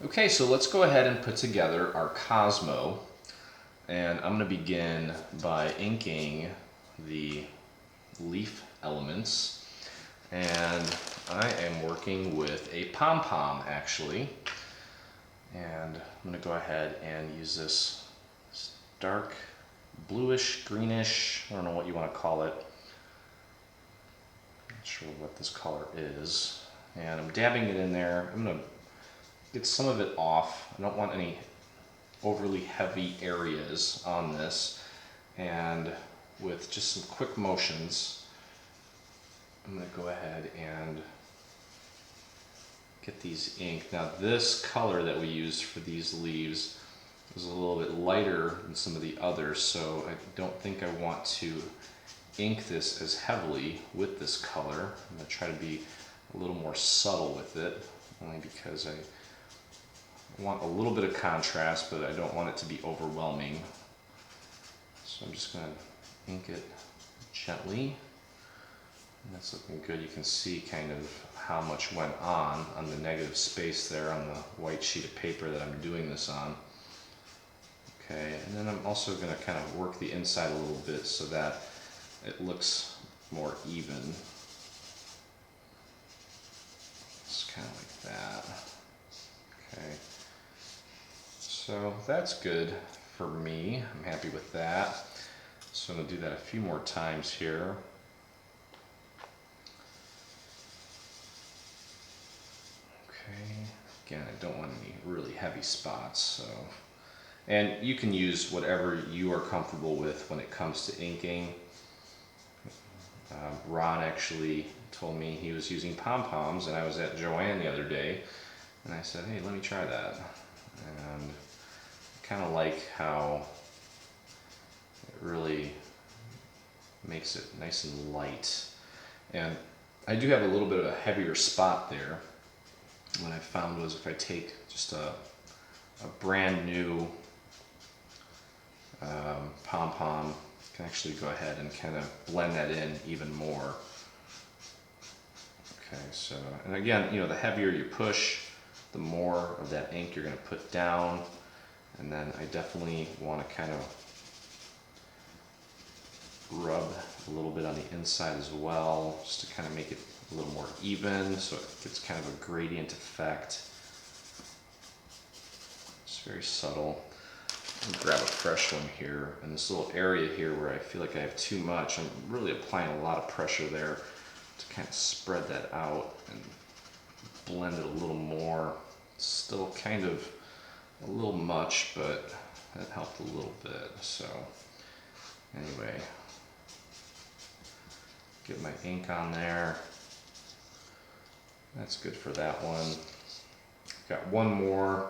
Okay, so let's go ahead and put together our Cosmo, and I'm going to begin by inking the leaf elements, and I am working with a pom-pom actually, and I'm going to go ahead and use this dark bluish, greenish, I don't know what you want to call it, not sure what this color is, and I'm dabbing it in there. I'm going to get some of it off. I don't want any overly heavy areas on this, and with just some quick motions I'm going to go ahead and get these inked. Now this color that we used for these leaves is a little bit lighter than some of the others, so I don't think I want to ink this as heavily with this color. I'm going to try to be a little more subtle with it, only because I want a little bit of contrast, but I don't want it to be overwhelming. So I'm just going to ink it gently. And that's looking good. You can see kind of how much went on the negative space there on the white sheet of paper that I'm doing this on. Okay, and then I'm also going to kind of work the inside a little bit so that it looks more even. Just kind of like that. Okay. So that's good for me. I'm happy with that. So I'm going to do that a few more times here. Okay. Again, I don't want any really heavy spots. So, and you can use whatever you are comfortable with when it comes to inking. Ron actually told me he was using pom-poms, and I was at Joanne the other day, and I said, hey, let me try that. And kind of like how it really makes it nice and light. And I do have a little bit of a heavier spot there. What I found was if I take just a brand new pom-pom, I can actually go ahead and kind of blend that in even more. Okay, so, and again, you know, the heavier you push, the more of that ink you're going to put down. And then I definitely want to kind of rub a little bit on the inside as well, just to kind of make it a little more even, so it gets kind of a gradient effect. It's very subtle. I'll grab a fresh one here, and this little area here where I feel like I have too much, I'm really applying a lot of pressure there to kind of spread that out and blend it a little more. It's still kind of a little much, but that helped a little bit. So anyway, get my ink on there. That's good for that one. Got one more.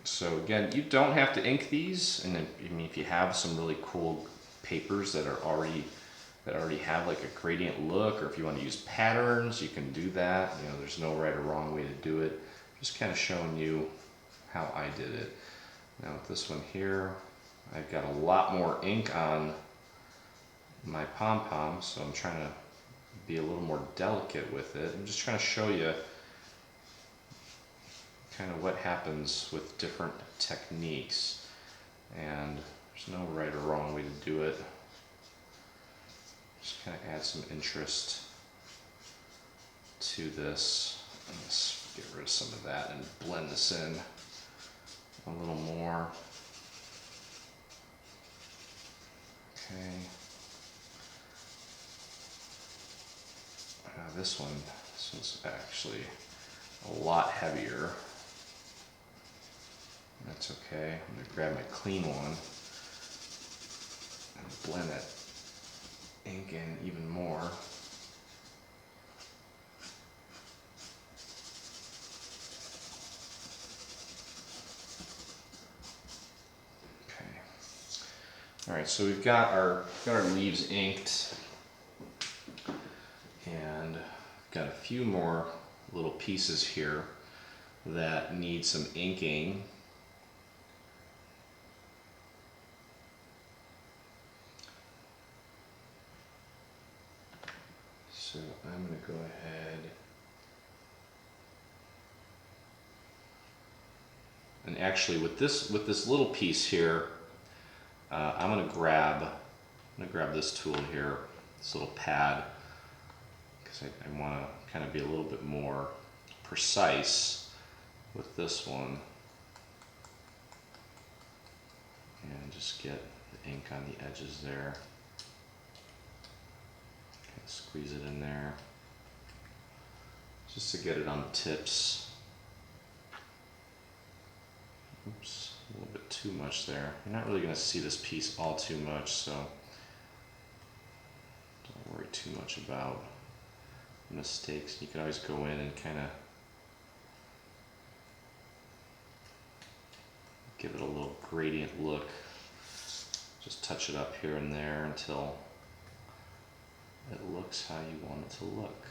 So again, you don't have to ink these, and then, I mean, if you have some really cool papers that are already have like a gradient look, or if you want to use patterns, you can do that. You know, there's no right or wrong way to do it. Just kind of showing you how I did it. Now with this one here, I've got a lot more ink on my pom-pom, so I'm trying to be a little more delicate with it. I'm just trying to show you kind of what happens with different techniques, and there's no right or wrong way to do it. Just kind of add some interest to this. Let's get rid of some of that and blend this in a little more. Okay. This one's actually a lot heavier. That's okay. I'm going to grab my clean one and blend that ink in even more. Okay. All right, so we've got our leaves inked, and got a few more little pieces here that need some inking. So I'm going to go ahead And actually with this little piece here, I'm gonna grab this tool here, this little pad, because I want to kind of be a little bit more precise with this one, and just get the ink on the edges there. Okay, squeeze it in there, just to get it on the tips. Oops, a little bit too much there. You're not really going to see this piece all too much, so don't worry too much about mistakes. You can always go in and kind of give it a little gradient look. Just touch it up here and there until it looks how you want it to look.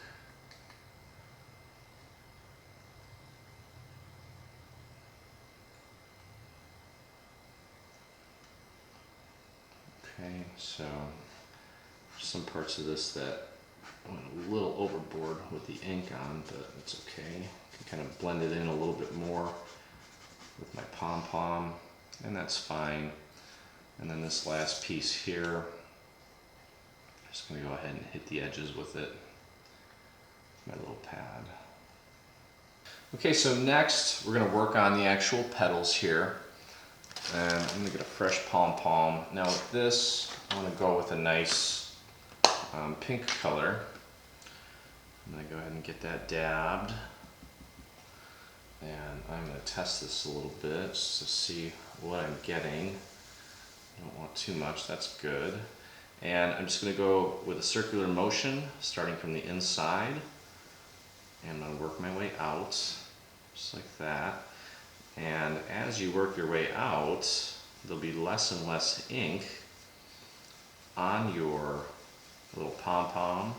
Okay, so some parts of this that went a little overboard with the ink on, but it's okay. I can kind of blend it in a little bit more with my pom-pom, and that's fine. And then this last piece here, I'm just going to go ahead and hit the edges with it, my little pad. Okay, so next we're going to work on the actual petals here. And I'm going to get a fresh pom-pom. Now with this, I'm going to go with a nice pink color. I'm going to go ahead and get that dabbed. And I'm going to test this a little bit just to see what I'm getting. I don't want too much, that's good. And I'm just going to go with a circular motion, starting from the inside. And I'm going to work my way out, just like that. And as you work your way out, there'll be less and less ink on your little pom-pom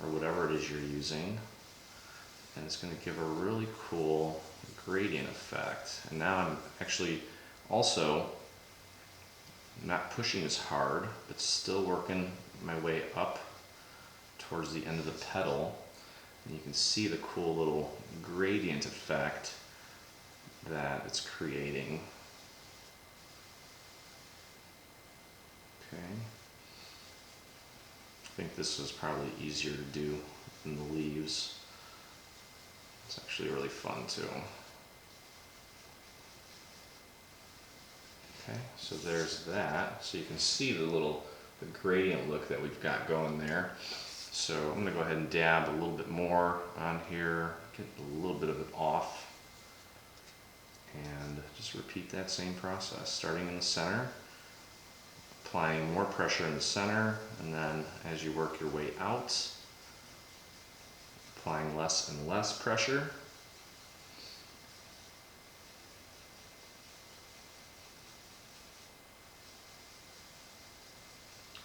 or whatever it is you're using. And it's going to give a really cool gradient effect. And now I'm actually also not pushing as hard, but still working my way up towards the end of the petal. And you can see the cool little gradient effect that it's creating. Okay. I think this is probably easier to do than the leaves. It's actually really fun too. Okay, so there's that. So you can see the gradient look that we've got going there. So I'm going to go ahead and dab a little bit more on here, get a little bit of it off. And just repeat that same process, starting in the center, applying more pressure in the center, and then as you work your way out, applying less and less pressure.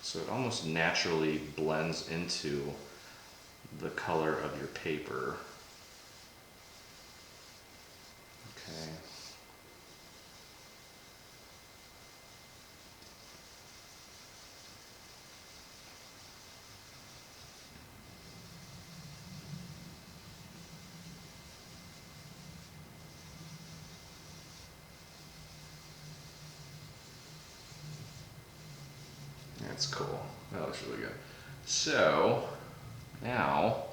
So it almost naturally blends into the color of your paper. Okay. That's cool. That looks really good. So now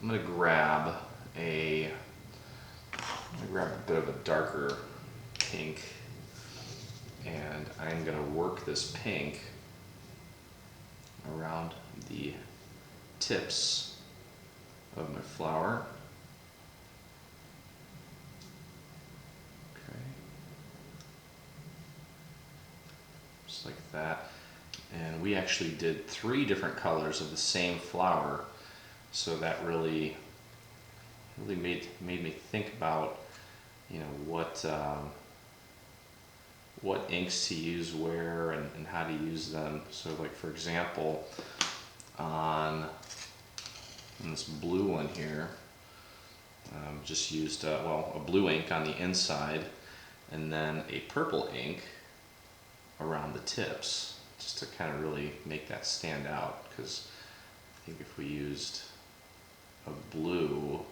I'm going to grab a bit of a darker pink, and I'm going to work this pink around the tips of my flower. Okay. Just like that. And we actually did 3 different colors of the same flower, so that really made me think about, you know, what inks to use where and how to use them. So like for example, on this blue one here, just used a blue ink on the inside and then a purple ink around the tips, just to kind of really make that stand out, because I think if we used a blue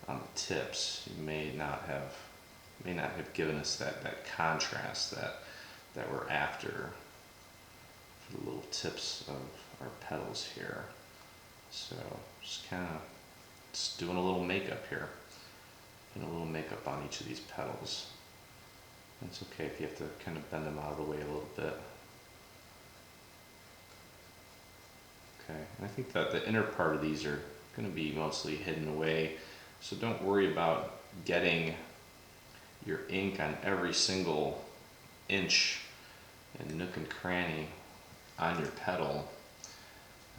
on the tips, you may not have may not have given us that contrast that we're after for the little tips of our petals here. So just kind of just doing a little makeup here. Doing a little makeup on each of these petals. It's okay if you have to kind of bend them out of the way a little bit. Okay, and I think that the inner part of these are going to be mostly hidden away, so don't worry about getting your ink on every single inch and nook and cranny on your petal.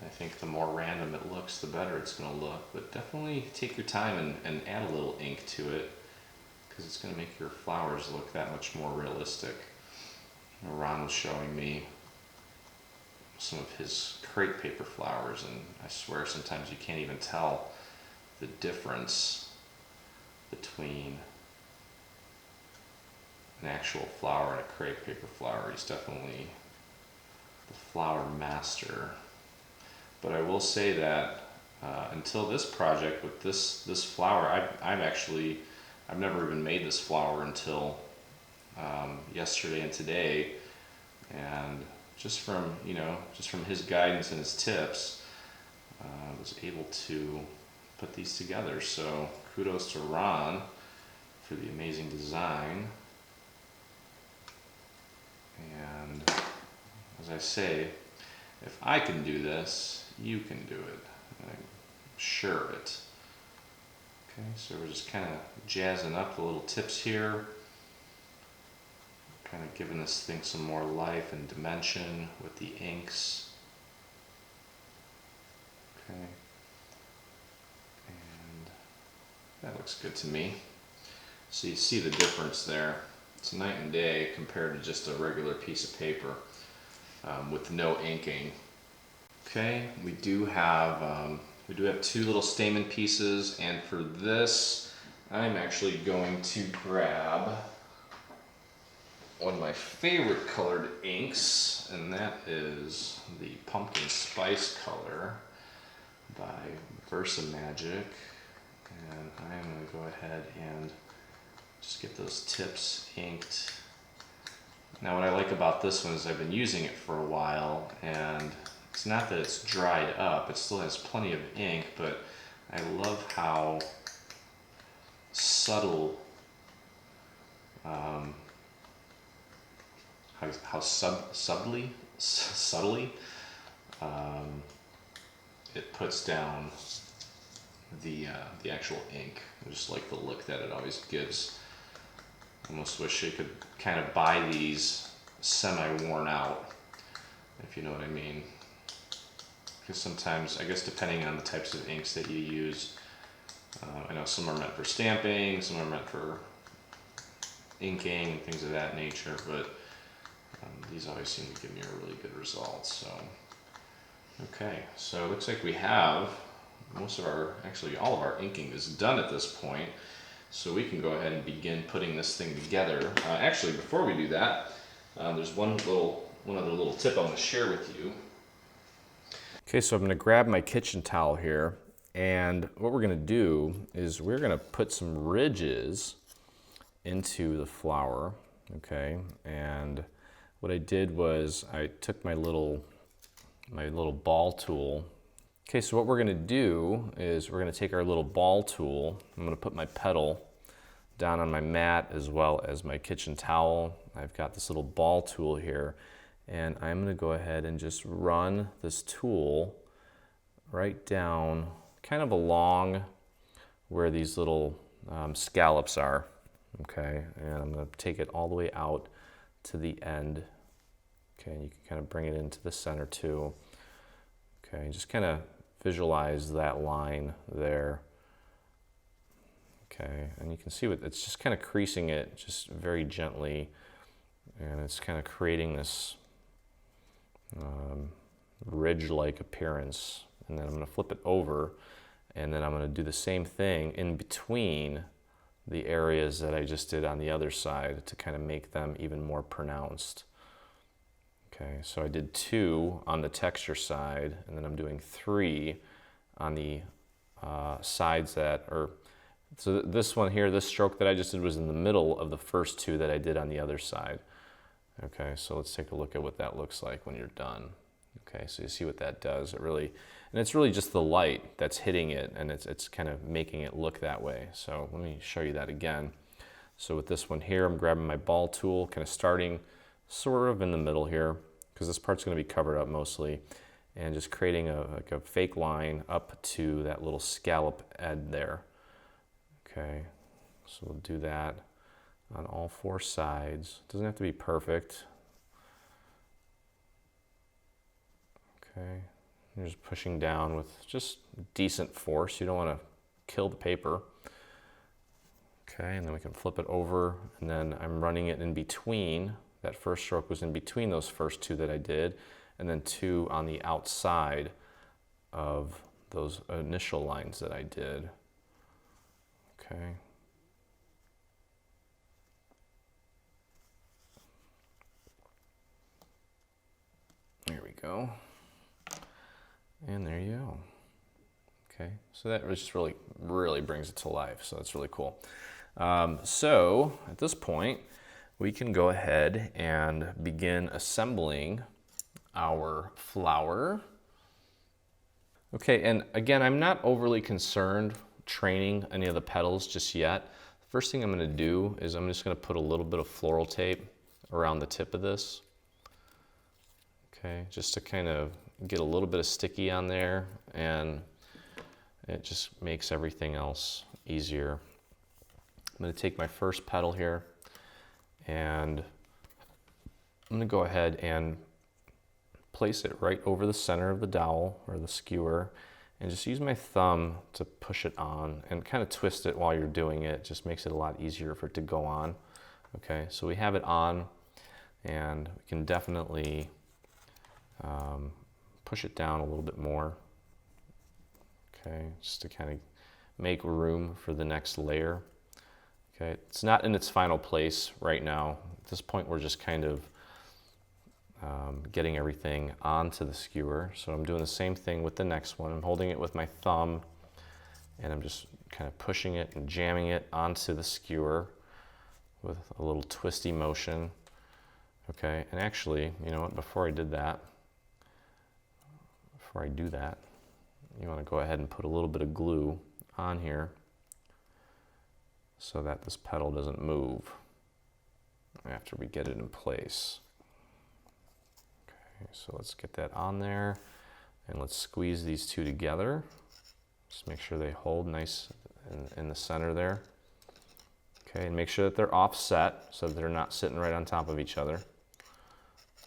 I think the more random it looks, the better it's going to look, but definitely take your time and add a little ink to it, because it's going to make your flowers look that much more realistic. Ron was showing me some of his crepe paper flowers, and I swear sometimes you can't even tell the difference between an actual flower and a crepe paper flower. He's definitely the flower master. But I will say that until this project with this flower, I've never even made this flower until yesterday and today, and just from his guidance and his tips, I was able to put these together. So kudos to Ron for the amazing design. And as I say, if I can do this, you can do it. I'm sure of it. Okay, so we're just kind of jazzing up the little tips here. Kind of giving this thing some more life and dimension with the inks. Okay. And that looks good to me. So you see the difference there. It's night and day compared to just a regular piece of paper with no inking. Okay, we do have two little stamen pieces, and for this, I'm actually going to grab one of my favorite colored inks, and that is the pumpkin spice color by Vase. And I'm going to go ahead and just get those tips inked. Now what I like about this one is I've been using it for a while, and it's not that it's dried up, it still has plenty of ink, but I love how subtle, subtly it puts down the actual ink. I just like the look that it always gives. I almost wish you could kind of buy these semi-worn out, if you know what I mean. Because sometimes, I guess depending on the types of inks that you use, I know some are meant for stamping, some are meant for inking, things of that nature, but these always seem to give me a really good result. So, okay, so it looks like we have actually all of our inking is done at this point. So we can go ahead and begin putting this thing together. Actually, before we do that, there's one other little tip I want to share with you. Okay, so I'm going to grab my kitchen towel here, and what we're going to do is we're going to put some ridges into the flower. Okay, and what I did was I took my little ball tool. Okay, so what we're going to do is we're going to take our little ball tool. I'm going to put my petal down on my mat as well as my kitchen towel. I've got this little ball tool here, and I'm going to go ahead and just run this tool right down kind of along where these little scallops are. Okay, and I'm going to take it all the way out to the end. Okay, and you can kind of bring it into the center too. Okay, just kind of visualize that line there. Okay, and you can see it's just kind of creasing it just very gently, and it's kind of creating this ridge-like appearance. And then I'm going to flip it over, and then I'm going to do the same thing in between the areas that I just did on the other side to kind of make them even more pronounced. Okay, so I did 2 on the texture side, and then I'm doing 3 on the sides that, or So this one here, this stroke that I just did was in the middle of the first two that I did on the other side. Okay, so let's take a look at what that looks like when you're done. Okay, so you see what that does. And it's really just the light that's hitting it, and it's kind of making it look that way. So let me show you that again. So with this one here, I'm grabbing my ball tool, kind of starting sort of in the middle here, because this part's going to be covered up mostly, and just creating like a fake line up to that little scallop edge there. Okay, so we'll do that on all four sides. It doesn't have to be perfect. Okay, you're just pushing down with just decent force. You don't want to kill the paper. Okay, and then we can flip it over, and then I'm running it in between. That first stroke was in between those first two that I did, and then two on the outside of those initial lines that I did. Okay. There we go. And there you go. Okay, so that just really brings it to life, so that's really cool. So at this point, we can go ahead and begin assembling our flower. Okay, and again, I'm not overly concerned training any of the petals just yet. The first thing I'm going to do is I'm just going to put a little bit of floral tape around the tip of this. Okay, just to kind of get a little bit of sticky on there, and it just makes everything else easier. I'm going to take my first petal here, and I'm going to go ahead and place it right over the center of the dowel or the skewer, and just use my thumb to push it on and kind of twist it while you're doing it. It just makes it a lot easier for it to go on. Okay, so we have it on, and we can definitely push it down a little bit more. Okay, just to kind of make room for the next layer. Okay, it's not in its final place right now. At this point, we're just kind of getting everything onto the skewer. So I'm doing the same thing with the next one. I'm holding it with my thumb, and I'm just kind of pushing it and jamming it onto the skewer with a little twisty motion. Okay, and actually, you know what, before I do that, you want to go ahead and put a little bit of glue on here so that this petal doesn't move after we get it in place. Okay, so let's get that on there, and let's squeeze these two together. Just make sure they hold nice in the center there. Okay, and make sure that they're offset so that they're not sitting right on top of each other.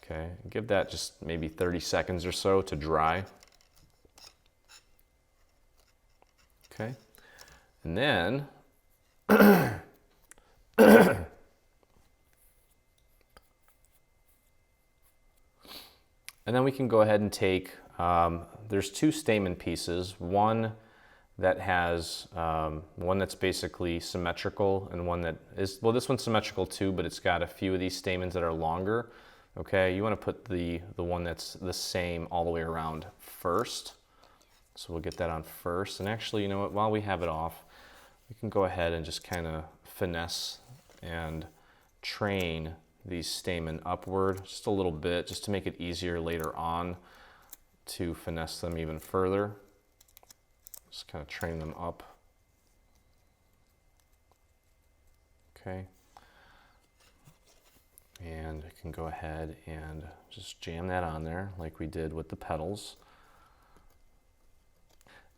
Okay, give that just maybe 30 seconds or so to dry. Okay, and then we can go ahead and take, there's two stamen pieces, one that has, one that's basically symmetrical and one that is, well, this one's symmetrical too, but it's got a few of these stamens that are longer. Okay, you want to put the one that's the same all the way around first. So we'll get that on first. And actually, you know what, while we have it off, we can go ahead and just kind of finesse and train these stamen upward just a little bit, just to make it easier later on to finesse them even further. Just kind of train them up. Okay. And I can go ahead and just jam that on there like we did with the petals.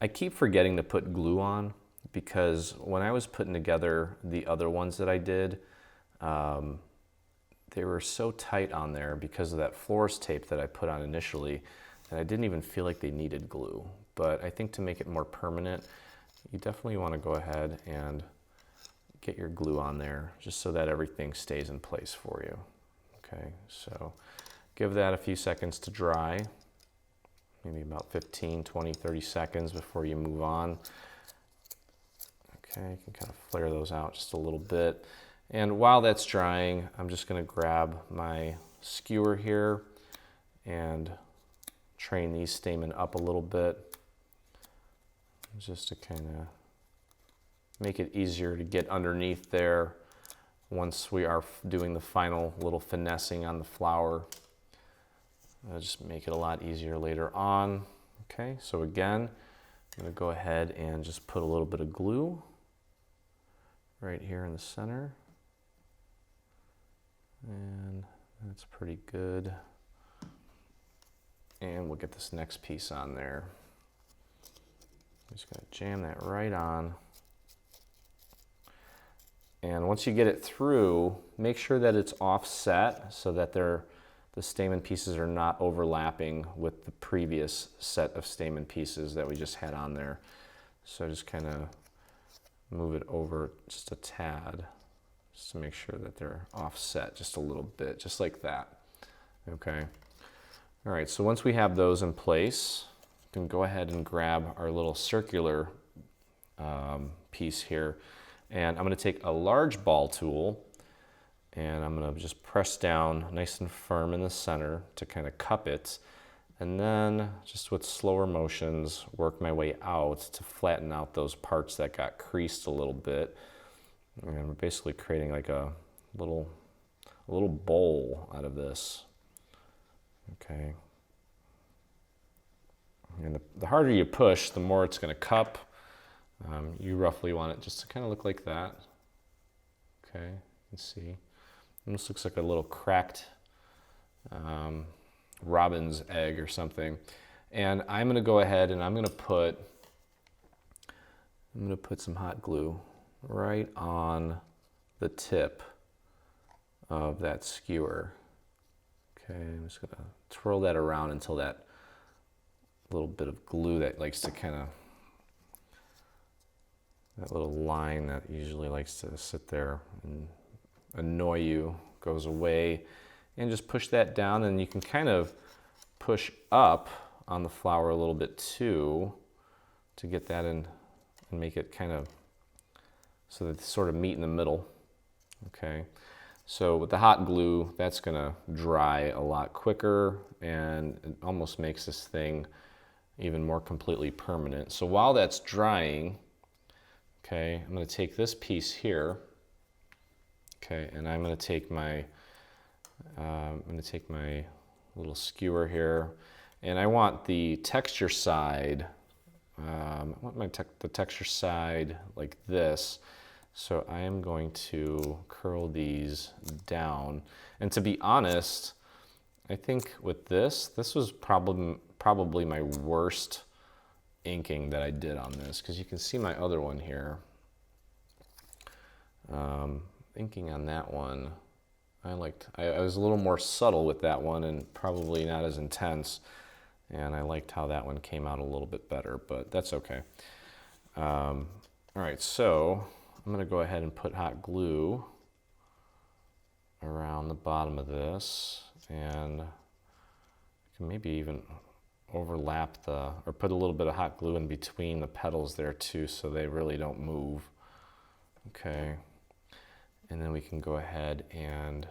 I keep forgetting to put glue on because when I was putting together the other ones that I did, they were so tight on there because of that florist tape that I put on initially that I didn't even feel like they needed glue. But I think to make it more permanent, you definitely want to go ahead and get your glue on there just so that everything stays in place for you. Okay, so give that a few seconds to dry, maybe about 15, 20, 30 seconds before you move on. Okay, you can kind of flare those out just a little bit. And while that's drying, I'm just going to grab my skewer here and train these stamen up a little bit, just to kind of make it easier to get underneath there once we are doing the final little finessing on the flower. It'll just make it a lot easier later on. Okay, so again, I'm going to go ahead and just put a little bit of glue right here in the center. And that's pretty good. And we'll get this next piece on there. I'm just going to jam that right on. And once you get it through, make sure that it's offset so that the stamen pieces are not overlapping with the previous set of stamen pieces that we just had on there. So just kind of move it over just a tad, just to make sure that they're offset just a little bit, just like that. Okay. All right, so once we have those in place, we can go ahead and grab our little circular piece here. And I'm going to take a large ball tool and I'm going to just press down nice and firm in the center to kind of cup it. And then just with slower motions, work my way out to flatten out those parts that got creased a little bit. And we're basically creating like a little bowl out of this. Okay. And the harder you push, the more it's going to cup. You roughly want it just to kind of look like that. Okay, you can see. And this looks like a little cracked robin's egg or something. And I'm going to go ahead and I'm going to put some hot glue right on the tip of that skewer. Okay, I'm just going to twirl that around until that little bit of glue that likes to kind of, that little line that usually likes to sit there and annoy you goes away. And just push that down, and you can kind of push up on the flower a little bit too to get that in and make it kind of so that they sort of meet in the middle. Okay, so with the hot glue, that's gonna dry a lot quicker and it almost makes this thing even more completely permanent. So while that's drying, okay, I'm going to take this piece here, okay, and I'm going to take my little skewer here, and I want the texture side. I want the texture side like this. So I am going to curl these down. And to be honest, I think with this was probably my worst inking that I did on this, because you can see my other one here. Inking on that one, I was a little more subtle with that one and probably not as intense, and I liked how that one came out a little bit better, but that's okay. All right, so I'm going to go ahead and put hot glue around the bottom of this, and I can maybe even overlap or put a little bit of hot glue in between the petals there too, so they really don't move. Okay, and then we can go ahead and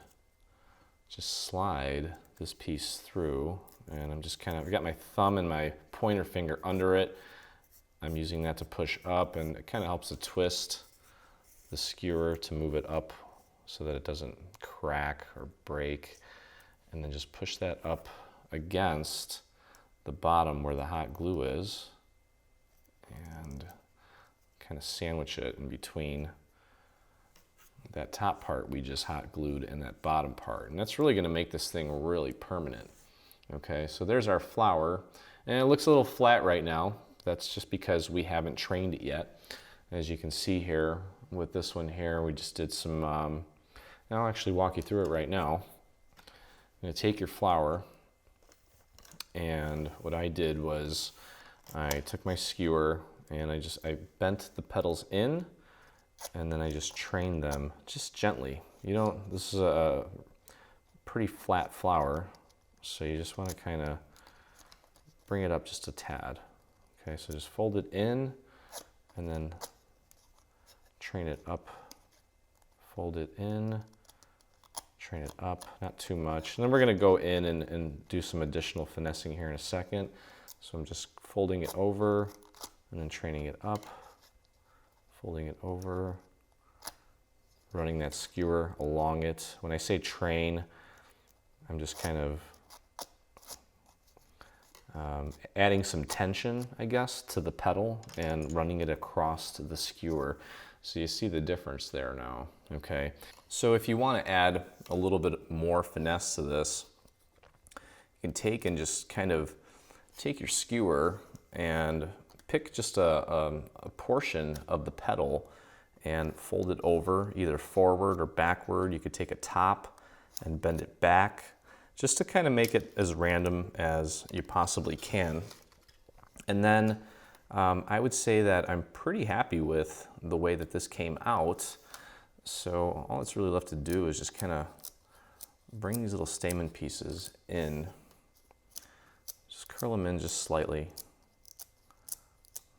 just slide this piece through, and I've got my thumb and my pointer finger under it. I'm using that to push up, and it kind of helps to twist the skewer to move it up so that it doesn't crack or break, and then just push that up against the bottom where the hot glue is and kind of sandwich it in between that top part we just hot glued and that bottom part, and that's really going to make this thing really permanent. Okay, so there's our flower, and it looks a little flat right now. That's just because we haven't trained it yet. As you can see here with this one here, we just did some and I'll actually walk you through it right now. I'm going to take your flower, and what I did was I took my skewer and I bent the petals in, and then I just trained them just gently. This is a pretty flat flower, so you just want to kind of bring it up just a tad. Okay, so just fold it in and then train it up, fold it in, train it up, not too much. And then we're going to go in and do some additional finessing here in a second. So I'm just folding it over and then training it up, folding it over, running that skewer along it. When I say train, I'm just kind of adding some tension, I guess, to the petal and running it across to the skewer. So you see the difference there now, okay? So if you want to add a little bit more finesse to this, you can take and just kind of take your skewer and pick just a portion of the petal and fold it over, either forward or backward. You could take a top and bend it back, just to kind of make it as random as you possibly can. And then I would say that I'm pretty happy with the way that this came out. So all that's really left to do is just kind of bring these little stamen pieces in. Just curl them in just slightly,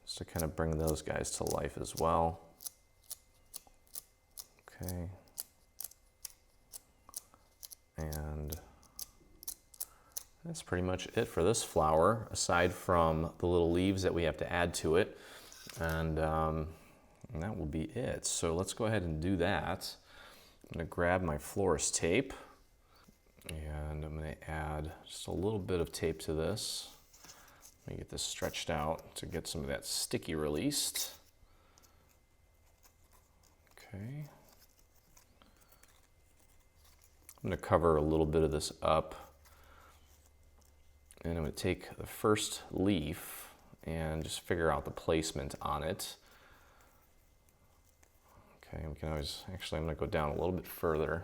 just to kind of bring those guys to life as well. Okay. And that's pretty much it for this flower, aside from the little leaves that we have to add to it. And that will be it. So let's go ahead and do that. I'm going to grab my florist tape, and I'm going to add just a little bit of tape to this. Let me get this stretched out to get some of that sticky released. Okay. I'm going to cover a little bit of this up, and I'm going to take the first leaf and just figure out the placement on it. Okay, we can always, actually I'm going to go down a little bit further.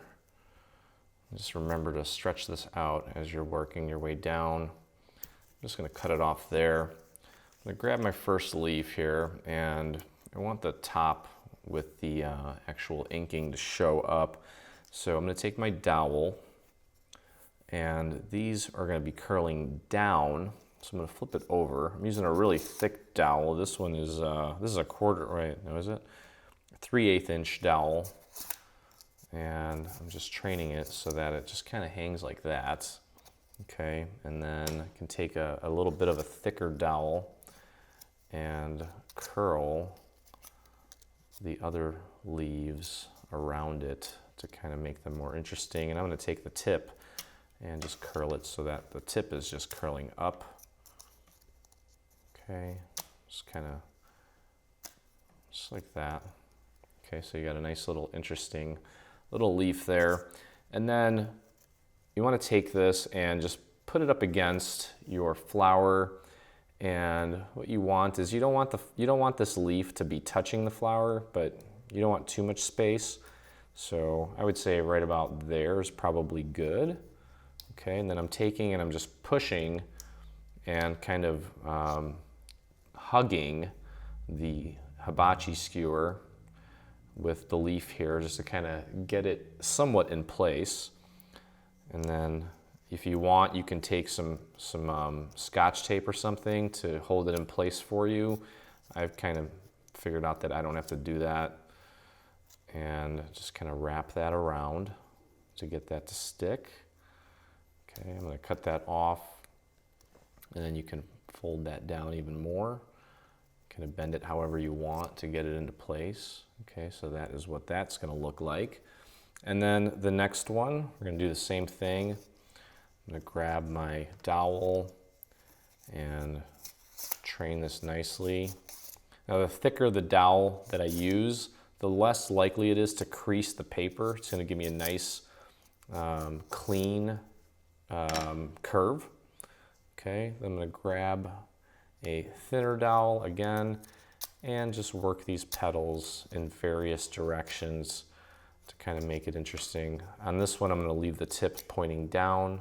Just remember to stretch this out as you're working your way down. I'm just going to cut it off there. I'm going to grab my first leaf here, and I want the top with the actual inking to show up. So I'm going to take my dowel, and these are going to be curling down. So I'm going to flip it over. I'm using a really thick dowel. This one is, this is a quarter, right? No, is it? 3/8 inch dowel. And I'm just training it so that it just kind of hangs like that. Okay, and then I can take a little bit of a thicker dowel and curl the other leaves around it to kind of make them more interesting. And I'm going to take the tip and just curl it so that the tip is just curling up. Okay, just kind of just like that. Okay, so you got a nice little interesting little leaf there. And then you want to take this and just put it up against your flower. And what you want is you don't want this leaf to be touching the flower, but you don't want too much space. So I would say right about there is probably good. Okay, and then I'm taking and I'm just pushing and kind of hugging the hibachi skewer with the leaf here just to kind of get it somewhat in place. And then if you want, you can take some Scotch tape or something to hold it in place for you. I've kind of figured out that I don't have to do that, and just kind of wrap that around to get that to stick. Okay, I'm going to cut that off, and then you can fold that down even more. Kind of bend it however you want to get it into place. Okay, so that is what that's going to look like. And then the next one, we're going to do the same thing. I'm going to grab my dowel and train this nicely. Now, the thicker the dowel that I use, the less likely it is to crease the paper. It's going to give me a nice, clean curve. Okay, then I'm going to grab a thinner dowel again and just work these petals in various directions to kind of make it interesting. On this one, I'm going to leave the tip pointing down.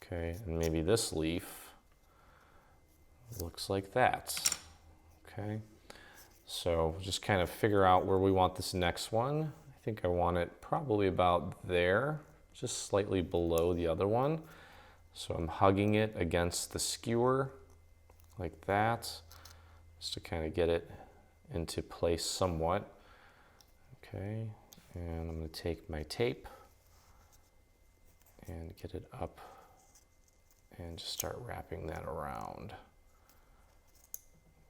Okay, and maybe this leaf looks like that. Okay, so just kind of figure out where we want this next one. I think I want it probably about there, just slightly below the other one. So I'm hugging it against the skewer like that, just to kind of get it into place somewhat. Okay, and I'm going to take my tape and get it up and just start wrapping that around.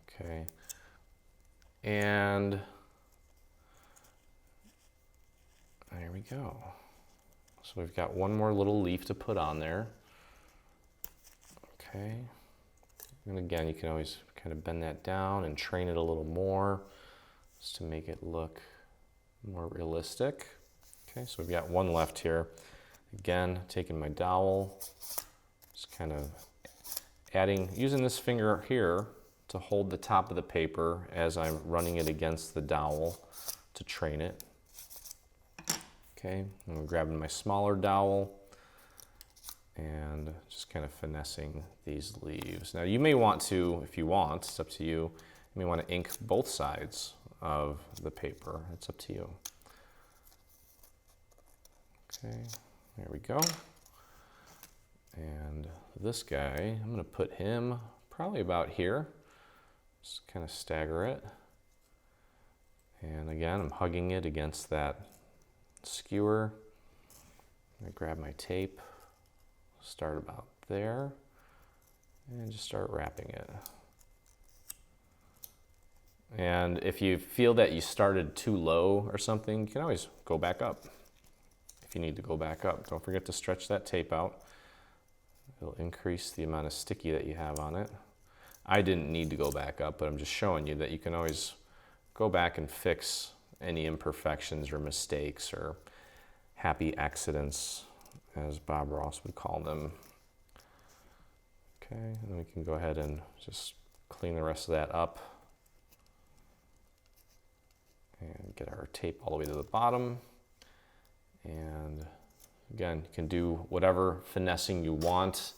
Okay, And there we go. So we've got one more little leaf to put on there. Okay. And again, you can always kind of bend that down and train it a little more just to make it look more realistic. Okay, so we've got one left here. Again, taking my dowel, just kind of using this finger here to hold the top of the paper as I'm running it against the dowel to train it. Okay, I'm grabbing my smaller dowel and just kind of finessing these leaves. Now you may want to, if you want, it's up to you, you may want to ink both sides of the paper. It's up to you. Okay, there we go. And this guy, I'm going to put him probably about here. Just kind of stagger it. And again, I'm hugging it against that skewer. I grab my tape, start about there, and just start wrapping it. And if you feel that you started too low or something, you can always go back up. If you need to go back up, don't forget to stretch that tape out. It'll increase the amount of sticky that you have on it. I didn't need to go back up, but I'm just showing you that you can always go back and fix any imperfections or mistakes or happy accidents, as Bob Ross would call them. Okay, and then we can go ahead and just clean the rest of that up and get our tape all the way to the bottom. And again, you can do whatever finessing you want.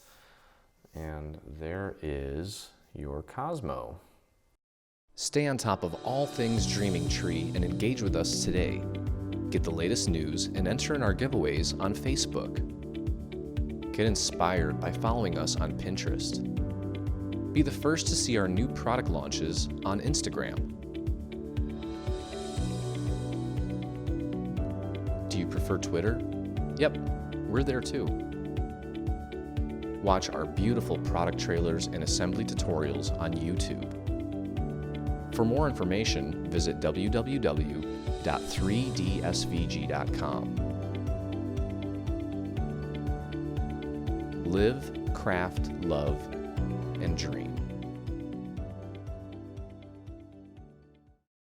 And there is your Cosmo. Stay on top of all things Dreaming Tree and engage with us today. Get the latest news and enter in our giveaways on Facebook. Get inspired by following us on Pinterest. Be the first to see our new product launches on Instagram. Do you prefer Twitter? Yep, we're there too. Watch our beautiful product trailers and assembly tutorials on YouTube. For more information, visit www.3dsvg.com. Live, craft, love, and dream.